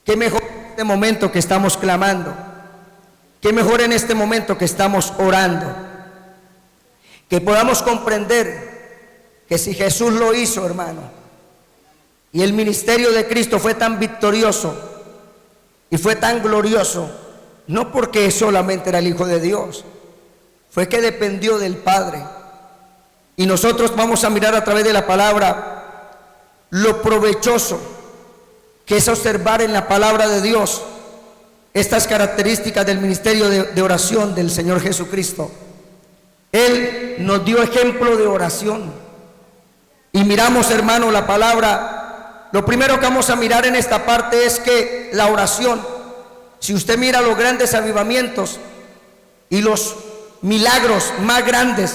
Qué mejor en este momento que estamos clamando, qué mejor en este momento que estamos orando, que podamos comprender que si Jesús lo hizo, hermano, y el ministerio de Cristo fue tan victorioso y fue tan glorioso, no porque solamente era el Hijo de Dios, fue que dependió del Padre. Y nosotros vamos a mirar a través de la palabra lo provechoso que es observar en la palabra de Dios estas características del ministerio de oración del Señor Jesucristo. Él nos dio ejemplo de oración. Y miramos, hermano, la palabra. Lo primero que vamos a mirar en esta parte es que la oración, si usted mira los grandes avivamientos y los milagros más grandes,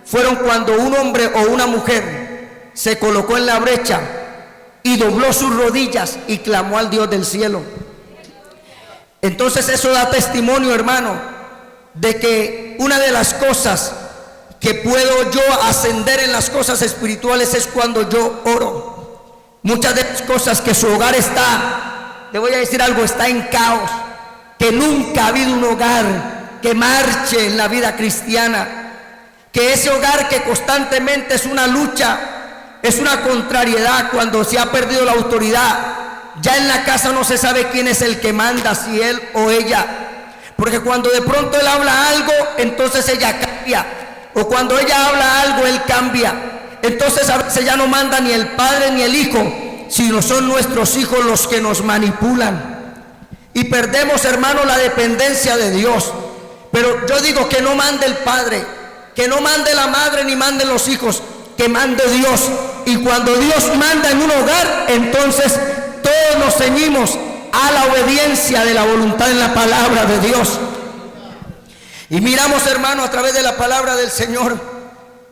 fueron cuando un hombre o una mujer se colocó en la brecha y dobló sus rodillas y clamó al Dios del cielo. Entonces eso da testimonio, hermano, de que una de las cosas que puedo yo ascender en las cosas espirituales es cuando yo oro. Muchas de las cosas que su hogar está, le voy a decir algo, está en caos, que nunca ha habido un hogar que marche en la vida cristiana, que ese hogar que constantemente es una lucha, es una contrariedad, cuando se ha perdido la autoridad, ya en la casa no se sabe quién es el que manda, si él o ella, porque cuando de pronto él habla algo, entonces ella cambia, o cuando ella habla algo, él cambia. Entonces a veces ya no manda ni el padre ni el hijo, sino son nuestros hijos los que nos manipulan, y perdemos, hermano, la dependencia de Dios. Pero yo digo que no mande el padre, que no mande la madre ni manden los hijos, que mande Dios. Y cuando Dios manda en un hogar, entonces todos nos ceñimos a la obediencia de la voluntad en la palabra de Dios. Y miramos, hermano, a través de la palabra del Señor,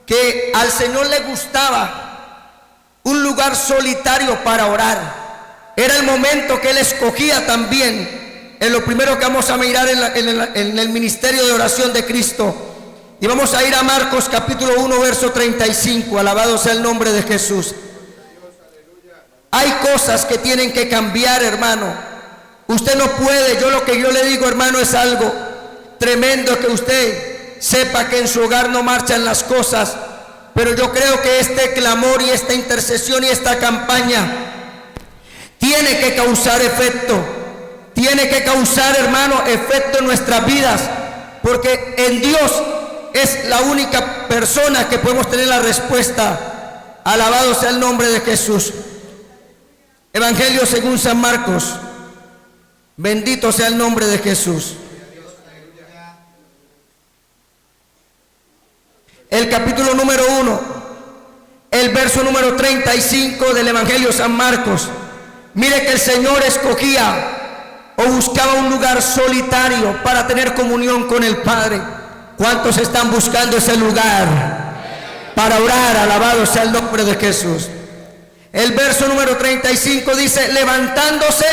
que al Señor le gustaba un lugar solitario para orar. Era el momento que Él escogía también. Es lo primero que vamos a mirar en el ministerio de oración de Cristo. Y vamos a ir a Marcos capítulo 1 verso 35. Alabado sea el nombre de Jesús. Hay cosas que tienen que cambiar, hermano. Usted no puede, lo que yo le digo, hermano, es algo tremendo, que usted sepa que en su hogar no marchan las cosas. Pero yo creo que este clamor y esta intercesión y esta campaña tiene que causar efecto. Tiene que causar, hermano, efecto en nuestras vidas, porque en Dios es la única persona que podemos tener la respuesta. Alabado sea el nombre de Jesús. Evangelio según San Marcos. Bendito sea el nombre de Jesús. El capítulo número 1, el verso número 35 del Evangelio San Marcos. Mire que el Señor escogía o buscaba un lugar solitario para tener comunión con el Padre. ¿Cuántos están buscando ese lugar para orar? Alabado sea el nombre de Jesús. El verso número 35 dice: levantándose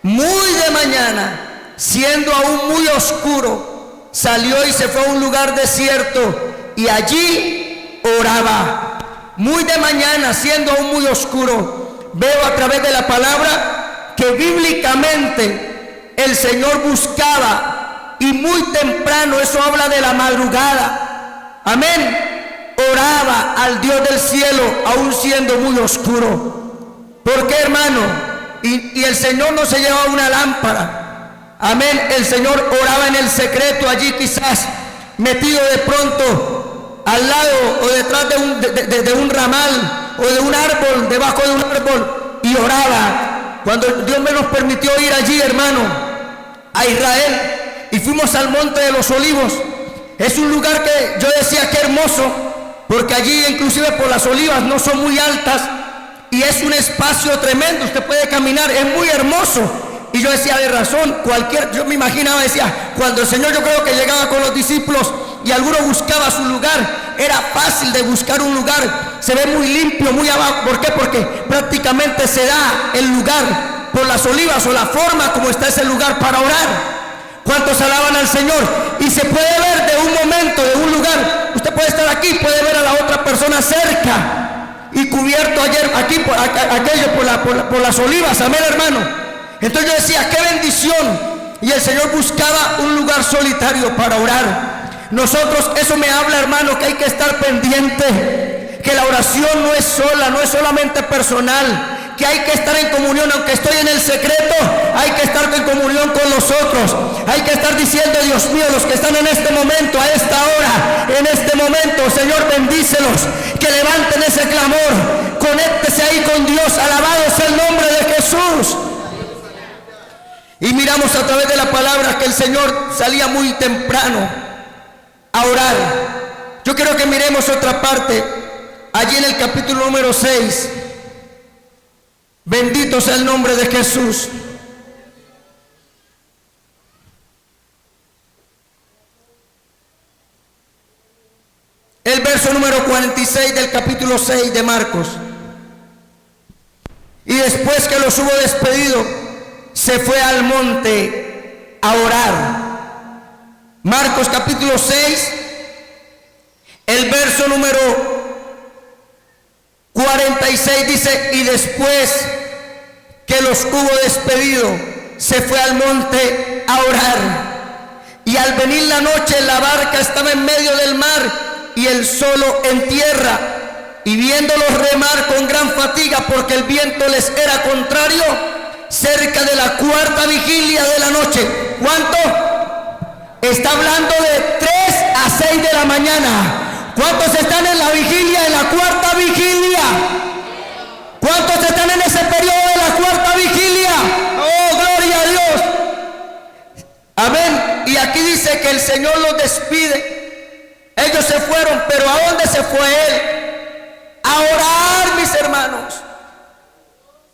muy de mañana, siendo aún muy oscuro, salió y se fue a un lugar desierto y allí oraba. Muy de mañana, siendo aún muy oscuro. Veo a través de la palabra que bíblicamente el Señor buscaba, y muy temprano, eso habla de la madrugada, amén, oraba al Dios del cielo aún siendo muy oscuro. ¿Por qué, hermano? Y el Señor no se llevaba una lámpara, amén, el Señor oraba en el secreto, allí quizás metido de pronto al lado o detrás de un ramal o de un árbol, debajo de un árbol, y oraba. Cuando Dios me nos permitió ir allí, hermano, a Israel, y fuimos al Monte de los Olivos, es un lugar que yo decía que hermoso, porque allí inclusive por las olivas no son muy altas, y es un espacio tremendo, usted puede caminar, es muy hermoso. Y yo decía, de razón, yo me imaginaba, decía, cuando el Señor, yo creo que llegaba con los discípulos y alguno buscaba su lugar, era fácil de buscar un lugar, se ve muy limpio, muy abajo. ¿Por qué? Porque prácticamente se da el lugar por las olivas o la forma como está ese lugar para orar. ¿Cuántos alaban al Señor? Y se puede ver de un momento, de un lugar, usted puede estar aquí, puede ver a la otra persona cerca y cubierto ayer aquí por aquello por las olivas, amén, hermano. Entonces yo decía, qué bendición. Y el Señor buscaba un lugar solitario para orar. Nosotros, eso me habla, hermano, que hay que estar pendiente, que la oración no es sola, no es solamente personal, que hay que estar en comunión. Aunque estoy en el secreto, hay que estar en comunión con los otros. Hay que estar diciendo, Dios mío, los que están en este momento, a esta hora, en este momento, Señor, bendícelos, que levanten ese clamor, conéctese ahí con Dios. Alabado sea el nombre de Jesús. Y miramos a través de la palabra que el Señor salía muy temprano a orar. Yo quiero que miremos otra parte, allí en el capítulo número 6. Bendito sea el nombre de Jesús. El verso número 46 del capítulo 6 de Marcos. Y después que los hubo despedido, se fue al monte a orar. Marcos capítulo 6, el verso número 46 dice: y después que los hubo despedido, se fue al monte a orar. Y al venir la noche, la barca estaba en medio del mar y él solo en tierra. Y viéndolos remar con gran fatiga, porque el viento les era contrario, cerca de la cuarta vigilia de la noche. ¿Cuánto? Está hablando de 3 a 6 de la mañana. ¿Cuántos están en la vigilia, en la cuarta vigilia? ¿Cuántos están en ese periodo de la cuarta vigilia? Oh, gloria a Dios. Amén. Y aquí dice que el Señor los despide. Ellos se fueron, pero ¿a dónde se fue Él? A orar, mis hermanos.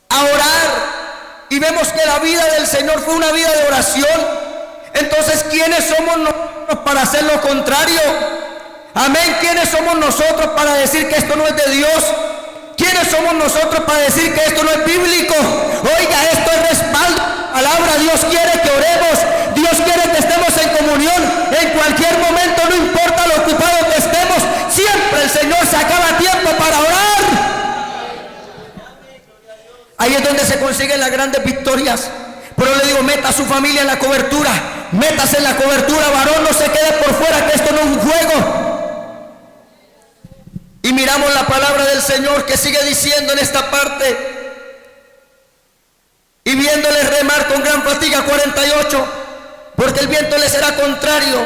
A orar. Y vemos que la vida del Señor fue una vida de oración. Entonces, ¿quiénes somos nosotros para hacer lo contrario? Amén. ¿Quiénes somos nosotros para decir que esto no es de Dios? ¿Quiénes somos nosotros para decir que esto no es bíblico? Oiga, esto es respaldo. Palabra, Dios quiere que oremos. Dios quiere que estemos en comunión. En cualquier momento, no importa lo ocupado que estemos, siempre el Señor sacaba tiempo para orar. Ahí es donde se consiguen las grandes victorias. Pero le digo, meta a su familia en la cobertura. Métase en la cobertura, varón, no se quede por fuera, que esto no es un juego. Y miramos la palabra del Señor que sigue diciendo en esta parte: y viéndoles remar con gran fatiga, 48, porque el viento les era contrario,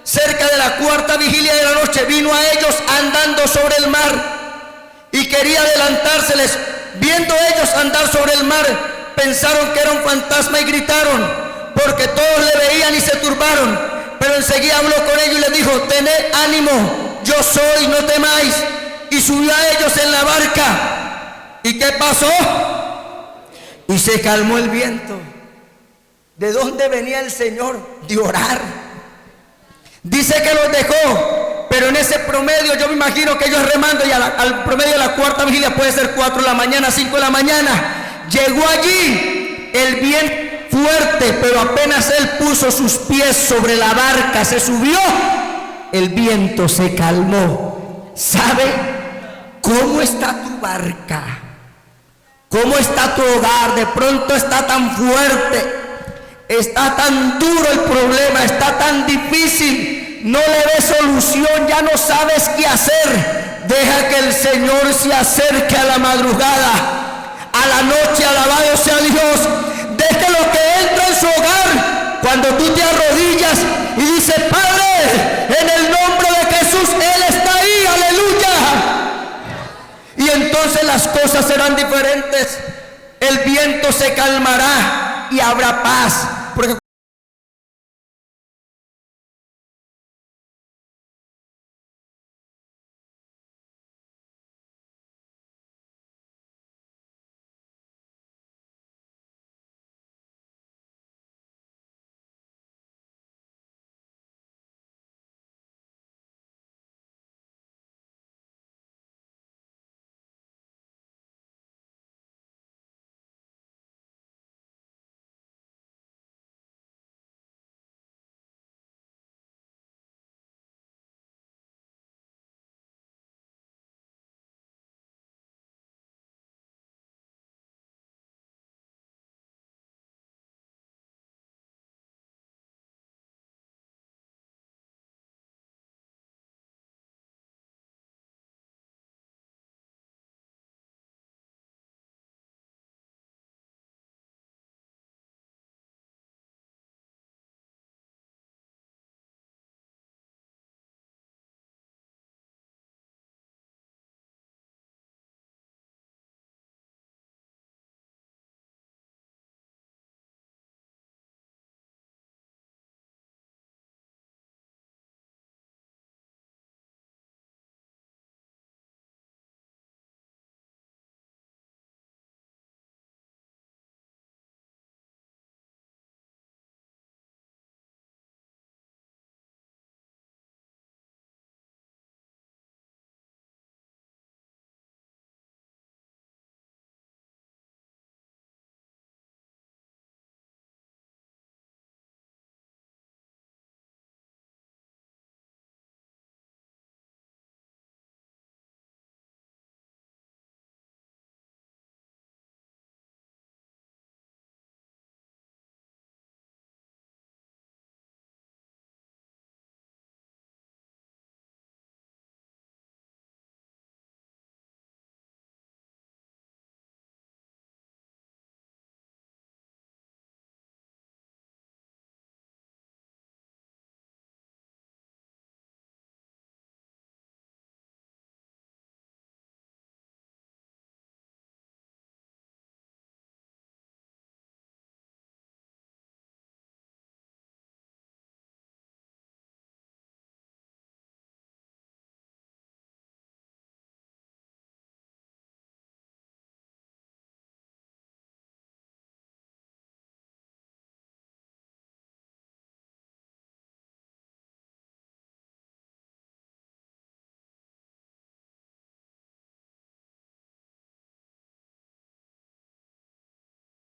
cerca de la cuarta vigilia de la noche, vino a ellos andando sobre el mar y quería adelantárseles. Viendo ellos andar sobre el mar, pensaron que era un fantasma y gritaron, porque todos le veían y se turbaron. Pero enseguida habló con ellos y les dijo: tened ánimo, yo soy, no temáis. Y subió a ellos en la barca. ¿Y qué pasó? Y se calmó el viento. ¿De dónde venía el Señor? De orar. Dice que los dejó. Pero en ese promedio, yo me imagino que ellos remando, y al promedio de la cuarta vigilia puede ser 4 de la mañana, 5 de la mañana. Llegó allí el viento fuerte, pero apenas él puso sus pies sobre la barca, se subió, el viento se calmó. ¿Sabe cómo está tu barca? ¿Cómo está tu hogar? De pronto está tan fuerte, está tan duro el problema, está tan difícil. No le ves solución, ya no sabes qué hacer. Deja que el Señor se acerque a la madrugada, a la noche. Alabado sea Dios. Déjelo que entre en su hogar. Cuando tú te arrodillas y dices: Padre, en el nombre de Jesús, Él está ahí, aleluya. Y entonces las cosas serán diferentes. El viento se calmará y habrá paz.